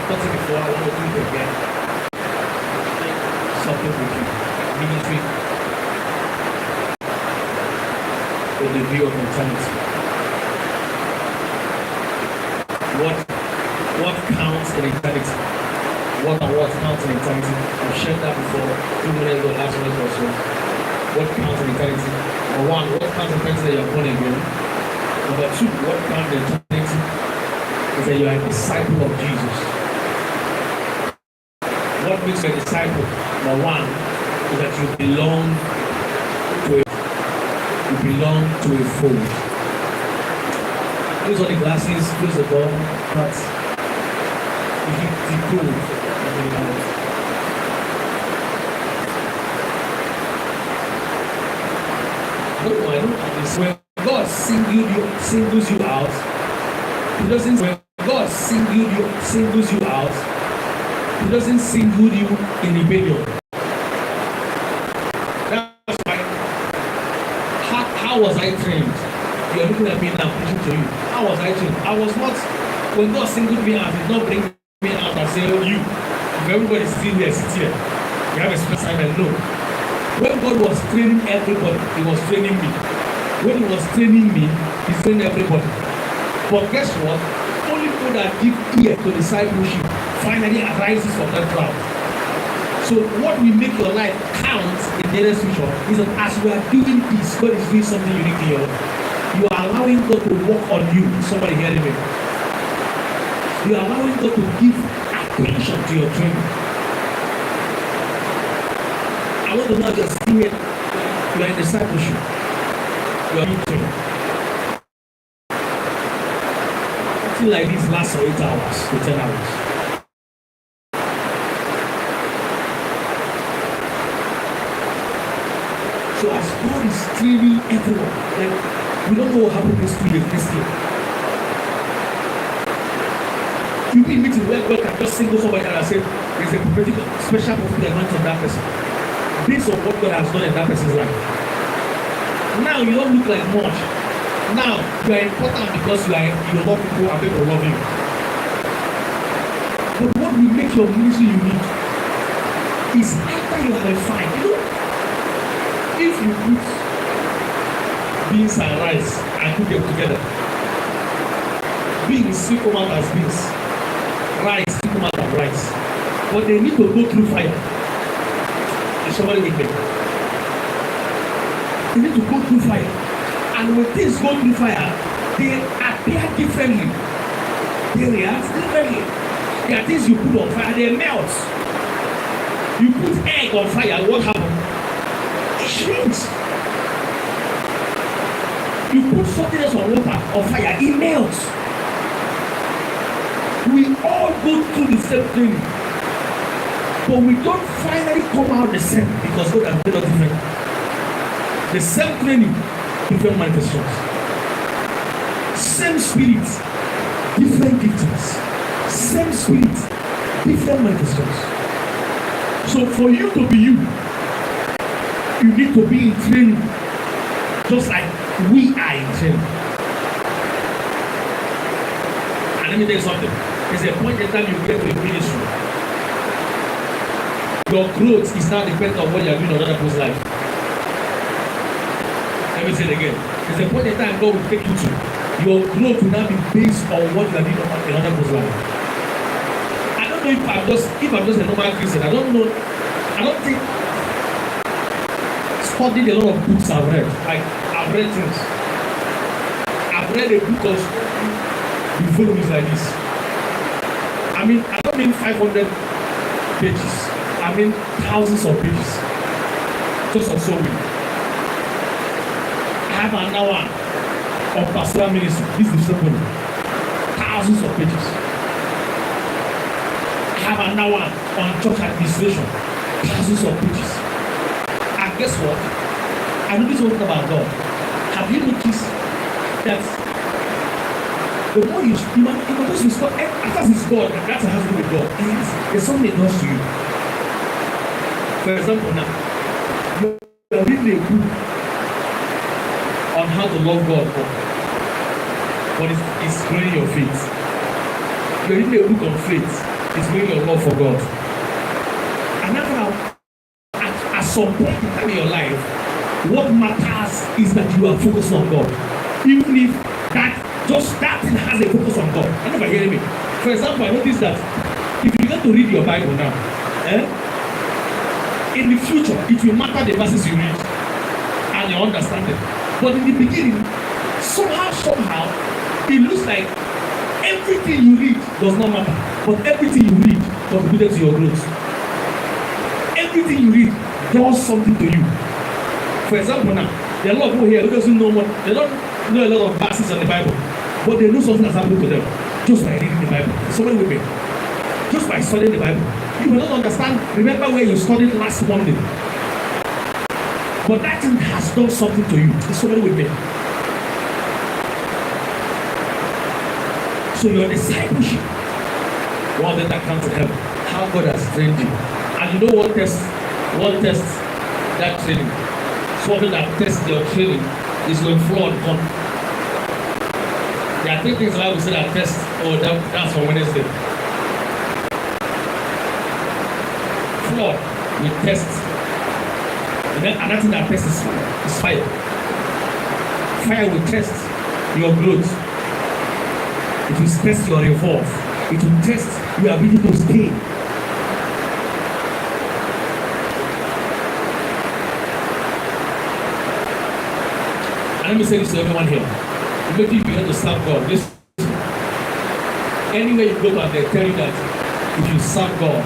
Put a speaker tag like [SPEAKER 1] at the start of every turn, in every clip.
[SPEAKER 1] taught it before. I want to do it again. Something with you. Ministry with the view of eternity. What counts in eternity? What counts in eternity? I've shared that before 2 minutes ago, last minute or so. What counts in eternity? Number one, what counts in eternity that you're born again? Number two, what counts in eternity is that you are a disciple of Jesus. What makes you a disciple? Number one is that you belong to a fold. Close all the glasses, close the door, but if you decode, I don't understand. When God singles you out, He doesn't. When God singles you out, He doesn't single you in rebellion. That's why. How was I trained? You're looking at me now, preaching to you. How was I trained? I was not. When God singled me out, He did not bring me out and say, "Oh, you." If everybody's sitting here, sit here. You have a special assignment. No. When God was training everybody, He was training me. When He was training me, He's training everybody. But guess what? Only people that give ear to discipleship finally arises from that crowd. So what will make your life count in the next future is that as we are doing this, God is doing something unique in your life. You are allowing God to work on you. Somebody hearing me? You are allowing God to give attention to your training. I want to know you're still here. You are in discipleship. You are being trained. Something like this lasts for 8 hours to 10 hours. So as God is training everyone, like we don't know what happened this 2 years, this year. You be meeting where God can just single somebody and say, there's a prophetic special prophetic anointing on that person. Based on what God has done in that person's life. Now you don't look like much. Now you are important because you love people and people love you. But what will make your ministry unique is after you have a fight. You know, if you put beans and rice and cook them together, beans still come out as beans, rice still come out as rice, but they need to go through fire. Is somebody with me? They need to go through fire, and when things go through fire, they appear differently. They react differently. There are things you put on fire, they melt. You put egg on fire, what happens? It shrinks. You put something else on water, on fire, it melts. We all go through the same thing, but we don't finally come out the same because God has made us different. The same training, different manifestations. Same spirit, different giftings. Same spirit, different manifestations. So for you to be you, you need to be in training, just like we are in training. And let me tell you something. There's a point in time you get to a ministry. Your growth is now dependent on what you are doing in other people's life. Let me say it again. There's a point in time God will take you to. Your growth will now be based on what you are doing in other people's life. I don't know if I'm just a normal Christian. I don't think studying a lot of books I've read. Like I've read things. I've read a book of the volumes like this. I mean, I don't mean 500 pages. I mean thousands of pages. Just on so many. I have an hour of pastoral ministry. This is the second one. Thousands of pages. I have an hour on church administration. Thousands of pages. And guess what? I know this one about God. Have you noticed that the more you notice it's God, after it's God, that's a has to do with God. There's something it does to you. For example, now, you are reading a book on how to love God, but it's growing your faith. You're reading a book on faith, It's really your love for God. And now, at some point in time in your life, what matters is that you are focused on God. Even if that thing has a focus on God. I don't know if you're hearing me. For example, I noticed that if you get to read your Bible now, in the future, it will matter the verses you read and your understanding. But in the beginning, somehow, it looks like everything you read does not matter. But everything you read contributed to your growth. Everything you read does something to you. For example, now, there are a lot of people here who doesn't know what, they don't know a lot of verses on the Bible, but they know something that's happened to them just by reading the Bible. Somebody with me. Just by studying the Bible. You will not understand. Remember where you studied last Monday. But that thing has done something to you. Is somebody with me? So your discipleship, one that comes to heaven, how God has trained you. And you know what tests that training? Something that tests your training is when flood comes. There are three things the Bible said that test. Oh, that's for Wednesday. Flood will test. And then another thing that tests is fire. Fire will test your growth. It will test your revolve. It will test your ability to stay. And let me say this to everyone here. Maybe you begin to serve God. Listen. Anywhere you go back, they tell you that if you serve God,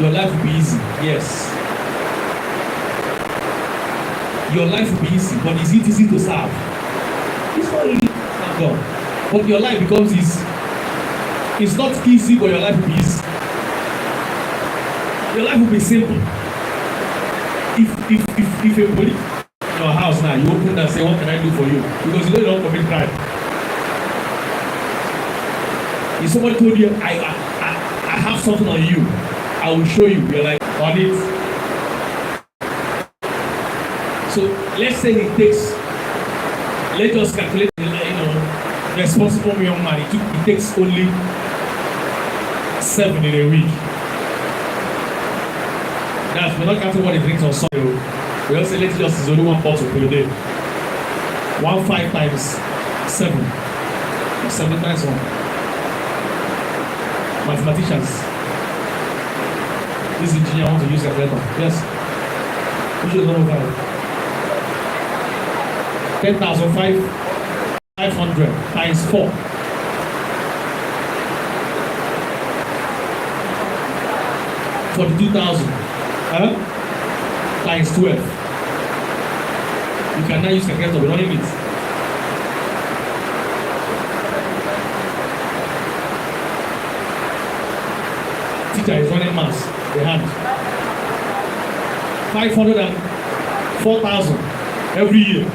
[SPEAKER 1] your life will be easy. Yes. Your life will be easy, but is it easy to serve? It's not easy to serve God. But your life becomes easy. It's not easy, but your life will be easy. Your life will be simple. If a police in your house now, you open and say, what can I do for you? Because you know you don't commit crime. If somebody told you, I have something on you, I will show you. You're like, on it. So let's say it takes, let us calculate, responsible young man, it takes only 7 in a week. That's, we're not counting what he drinks on Sunday. We also let it just is only 1 bottle per day. 1.5 times 7. 7 times 1. Mathematicians. This engineer wants to use calculator. Yes. Which is 105. 10,500 times 4. 42,000 times 12. You can now use calculator with running it. Teacher is running maths, the hand. 504,000 every year.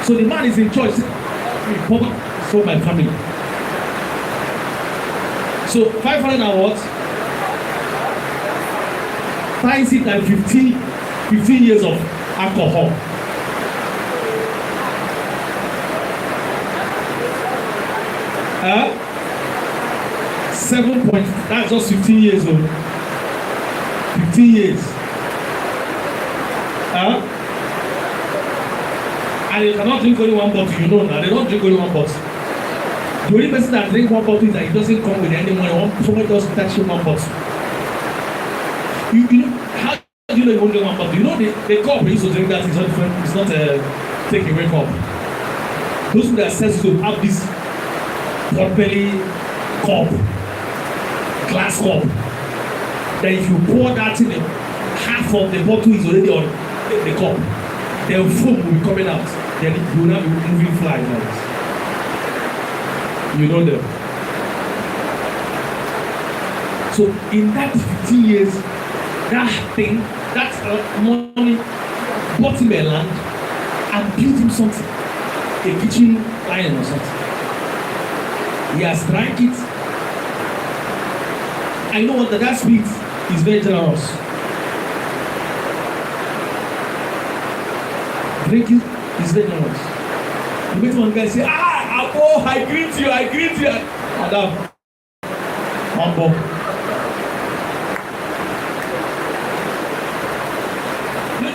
[SPEAKER 1] So the man is in church. So my family. So 500 and what? Times it at 15 years of alcohol. That's just 15 years old. 15 years. And you cannot drink only 1 bottle, you know now. They don't drink only 1 bottle. The only person that drinks 1 bottle is that it doesn't come with any money. Somebody just touch him 1 bottle. You know, how do you know you won't drink 1 bottle? You know the cup we used to drink that is not different. It's not a take-away cup. Those who are sensitive to have this pot-belly cup, glass cup, that if you pour that in, half of the bottle is already on the cup. Then foam will be coming out. Then you will not be moving flies out. You know them. So in that 15 years, that thing, that money bought him a land and built him something. A kitchen iron or something. He has drank it. I know what that spirit is very generous. Drinking is very generous. You meet one guy say, oh, I greet you. Madam, humble.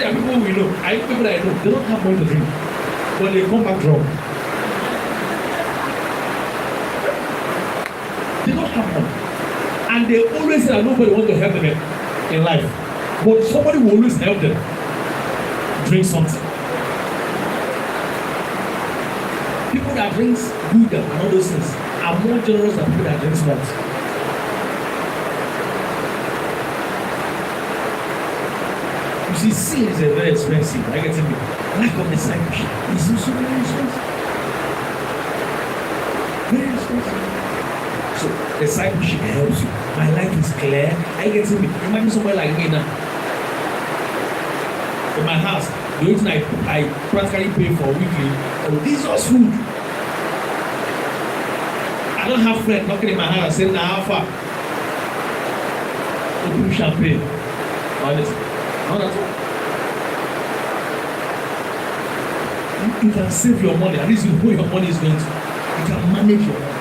[SPEAKER 1] there are people we know. I know people that I know. They don't have money to drink, but they come back drunk. They don't have money, and they always say that nobody wants to help them in life, but somebody will always help them drink something. People that drink Buddha and all those things are more generous than people that drink malt. You see, sin is very expensive. I get it. Lack of discipleship is also very expensive. Very expensive. So discipleship helps you. My life is clear. I get it. Imagine somebody like me now. In my house, the only thing I practically pay for weekly is just food. I don't have friends knocking in my house and saying, "Now, how far?" Open champagne. Honestly. Not at all. You can save your money. At least you know where your money is going to. You can manage your money.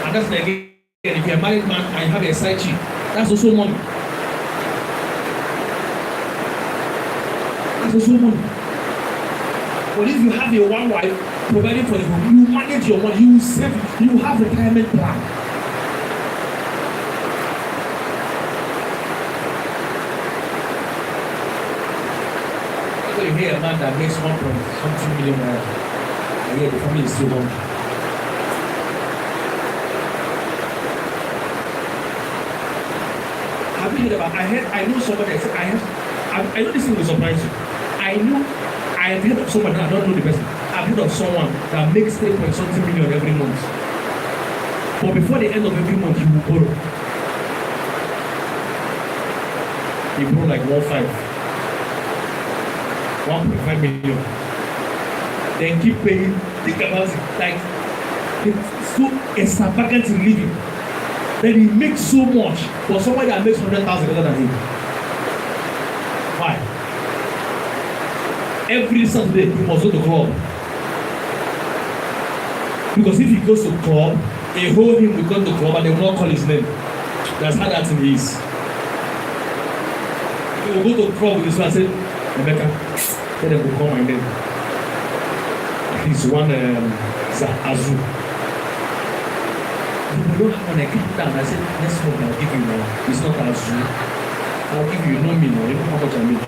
[SPEAKER 1] And that's the again, if you're a married man and you have a side chick, that's also money. That's also money. But if you have a one wife providing for the home, you manage your money, you save, you have a retirement plan. You hear a man that makes 1.something million naira, and yet the family is still hungry. Have you heard about? I know somebody that said, I know this thing will surprise you. I have heard of someone, I don't know the person. I've heard of someone that makes 3.something million every month. But before the end of every month, he will borrow. He borrow like 1.5 million. Then keep paying. Think about it. Like, it's so extravagant in living. Then he makes so much for somebody that makes 100,000 better than him. Why? Every Saturday he must go to club. Because if he goes to club, a whole him will go to club and they will not call his name. That's how that thing is. He will go to club with his friend and say, Rebecca, tell them to call my name. He's one Azu. But don't have when I came down, I said, next month I'll give you now. It's not Azu. I'll give you, you know me now, you know how much I make.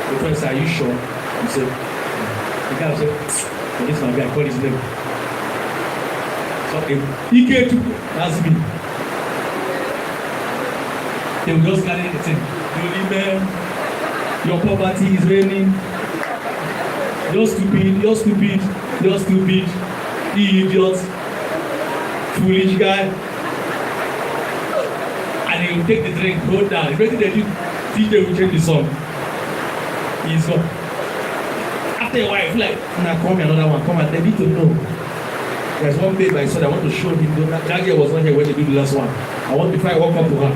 [SPEAKER 1] The friend said, are you sure? He said, the guy said, this my guy, call his name. So he came to ask me. They will just carry the thing. You remember? Your poverty is raining. You're stupid, you're stupid, you're stupid. You idiot. Foolish guy. And he will take the drink, go down. Ready to DJ will change the song. He's gone. After a while, I feel like, now call me another one. Come on, they need to know. There's one babe I saw that I want to show him. That girl was not here when they did the last one. I want, before I walk up to her,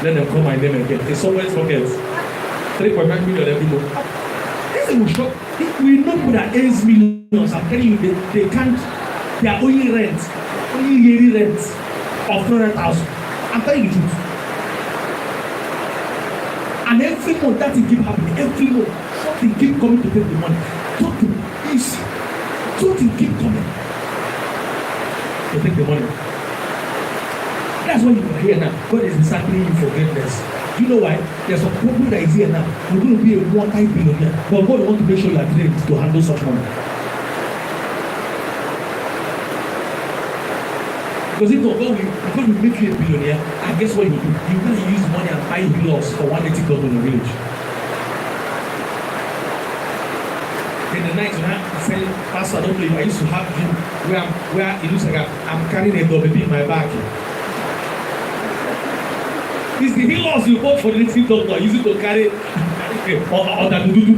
[SPEAKER 1] let them call my name again. It's somebody's pockets. 3.5 million every month. This will shock. We know people that earns millions. I'm telling you, they can't. They are only rent, only yearly rent of 300,000. I'm telling you the truth. And every month that thing keep happening. Every month, something keep coming to take the money. Something keep coming to take the money. That's why you are here now. God is discipling you for greatness. Do you know why? There's some people that is here now. You're going to be a multi-billionaire. But God wants to make sure you are trained to handle such money. Because if God will make you a billionaire, and guess what you do? You're going to use money and buy villas for $180 in the village. In the night, you have to say, Pastor, I don't believe I used to have him where it looks like I'm carrying a baby in my back. It's the healers you bought for the native doctor, use it to carry or that to do.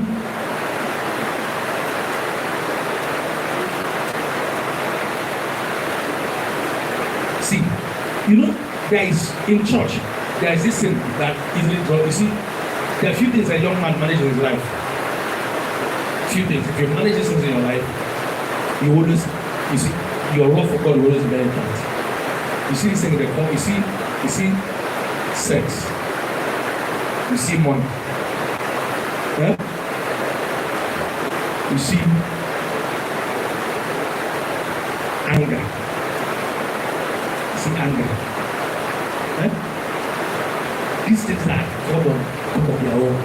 [SPEAKER 1] See, you know, there is in church, there is this thing that easily drop. You see, there are a few things a young man manages in his life. Few things. If you manage these things in your life, you always, you see, your love for God will always be very important. You see this thing in the call, you see sex, you see money, Yeah? You see, anger. You see, anger. Yeah? These things that come of their own.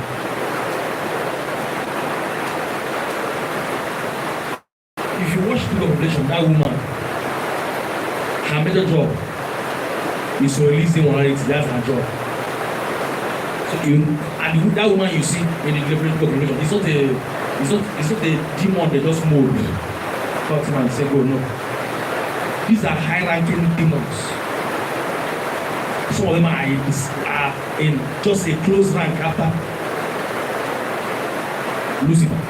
[SPEAKER 1] If you watch the Revelation, that woman, her major job is to release the morality. That's her job. So that woman you see in the Revelation, it's not a demon they just mold. Talk to him and say, go, no. These are high-ranking demons. Some of them are in just a close rank after Lucifer.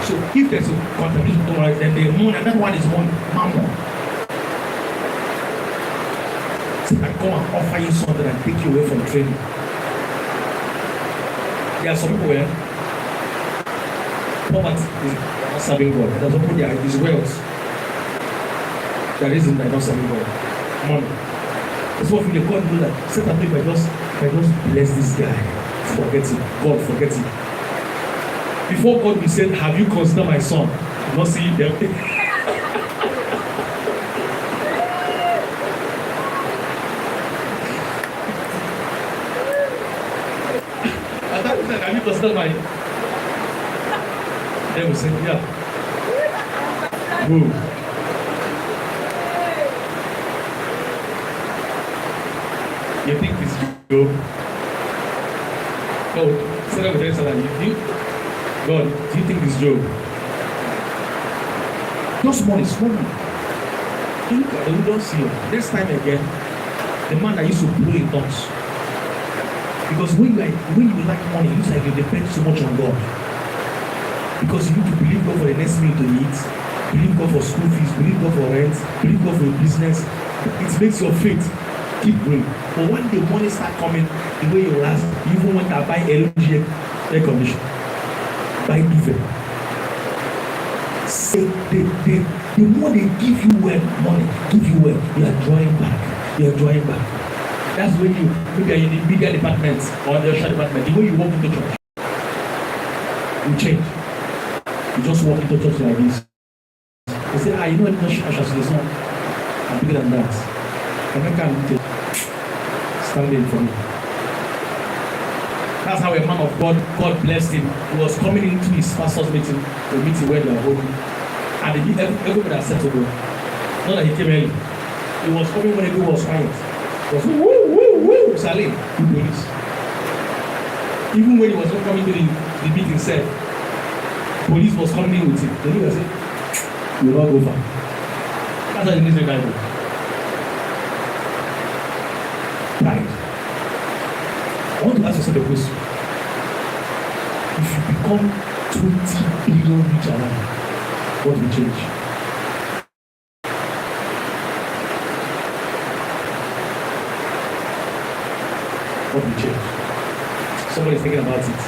[SPEAKER 1] So if there's a contamination tomorrow, then the moon, and that one is one mammon. So I come and offer you something and take you away from training. There are some people where poverty is not serving God. There's some people there is wealth. The reason they're not serving God. Money. That's what we God do that. Set up if I just bless this guy. Forget it. God, forget it. Before God we said, have you considered my son? I'm not seeing them. At that time, have you considered my? Then we said, yeah. Boom. You think it's Job? Oh, say that with you. God, do you think it's Job? Just money, small money. You look at it, we don't see it. Next time again, the man that used to blow in tongues. Because when you like money, it looks like you depend so much on God. Because you need to believe God for the next meal to eat, believe God for school fees, believe God for rent, believe God for your business. It makes your faith keep growing. But when the money start coming, the way you last, you even want to buy LG air condition. By even say the more they give you money, give you you are drawing back. That's when you maybe are in the media department or the usher department. The way you walk into church, you change. You just walk into church like this. They say, you know what ushers is not. I'm bigger than that. And I can't stand in for me. That's how a man of God blessed him. He was coming into his pastor's meeting, the meeting where they were holding. And everybody had settled him. Not that he came early. He was coming when everyone was quiet. He was woo, Salim, the police. Even when he was not coming to the meeting itself, police was coming in with him. The leader said, you will not go far. That's how the ministry guy goes. Pride. I want to ask yourself a question. If you become 20 billion rich around, what will change? What will change? Somebody's thinking about it.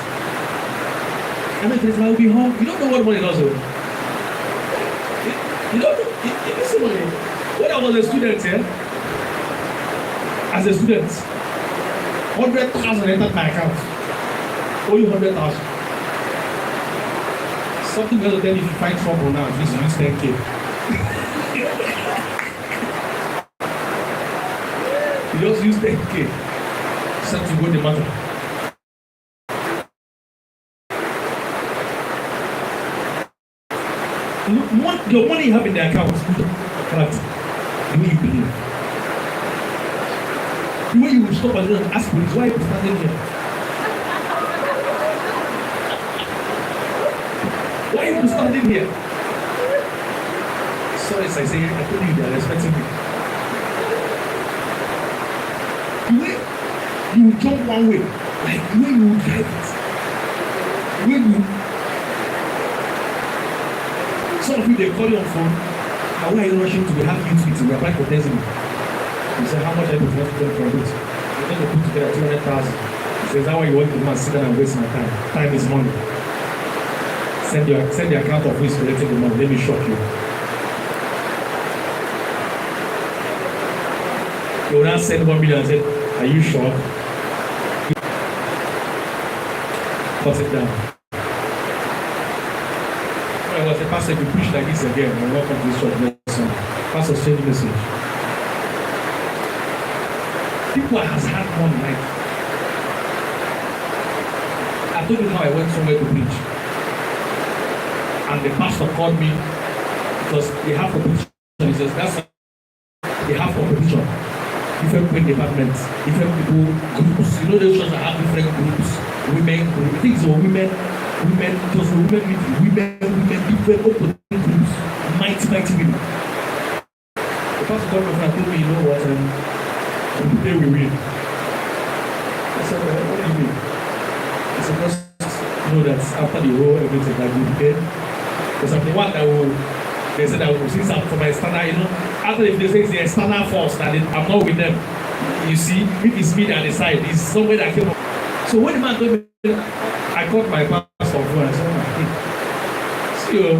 [SPEAKER 1] And then there's will be home. You don't know what money does. You don't know. Listen to me. When I was a student here, as a student, 100,000 entered my account. Only 100,000. Something else then if you find trouble now, at least you use 10K. You just use 10K. Something good the matter. Your money you have in the account, right? The way you believe. The way you will stop and ask police, why are you standing here? Why are you standing here? Sorry, I say, I told you they are respecting me. The way you will jump one way, like the way you will drive it. The way you. Some of you, they call you on phone. How are you rushing to be happy youth meeting? We are applying for Tesla. You say, how much I put for it? You're going to put together 200,000. He says, how are you want to sit down and waste my time? Time is money. Send the account of who is collecting the money. Let me shock you. You will now send 1 million and say, are you sure? cut it down. I was a pastor, if you preach like this again, I will not come to this church next Sunday. Pastor, send the message. People has had one night. I told you how I went somewhere to preach. And the pastor called me because they have competition. He says, that's they have competition. Different departments, different people, groups. You know, those churches that have different groups. Women, I think so, women, because women, different open groups. Mighty women. The pastor called me and told me, you know what, today we win. I said, what do you mean? I said, just know that after the whole everything that you get, because I'm the one that will, they said that will see something for my standard, you know. After if they say it's the external force that I'm not with them, you see, if it's me that decide, it's somewhere that came up. So when the man told me, I called my pastor and I said, see you.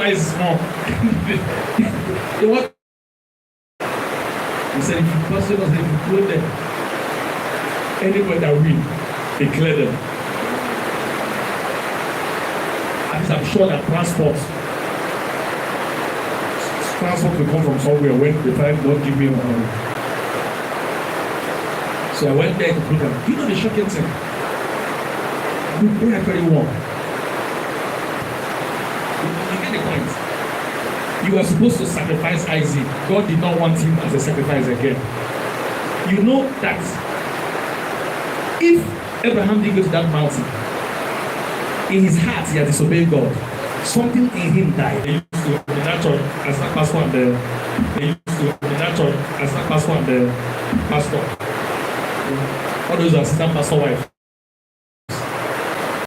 [SPEAKER 1] Is small. What? He said, if you person us, if you put them, anybody that win, declare them. And I'm sure that transport will come from somewhere when the time don't give me money. So I went there to put them. You know the shocking thing? You pay a very well. You get the point. You are supposed to sacrifice Isaac. God did not want him as a sacrifice again. You know that if Abraham didn't go to that mountain, in his heart he had disobeyed God. Something in him died. They used to in that church as a pastor and the pastor. All those are assistant pastor wife.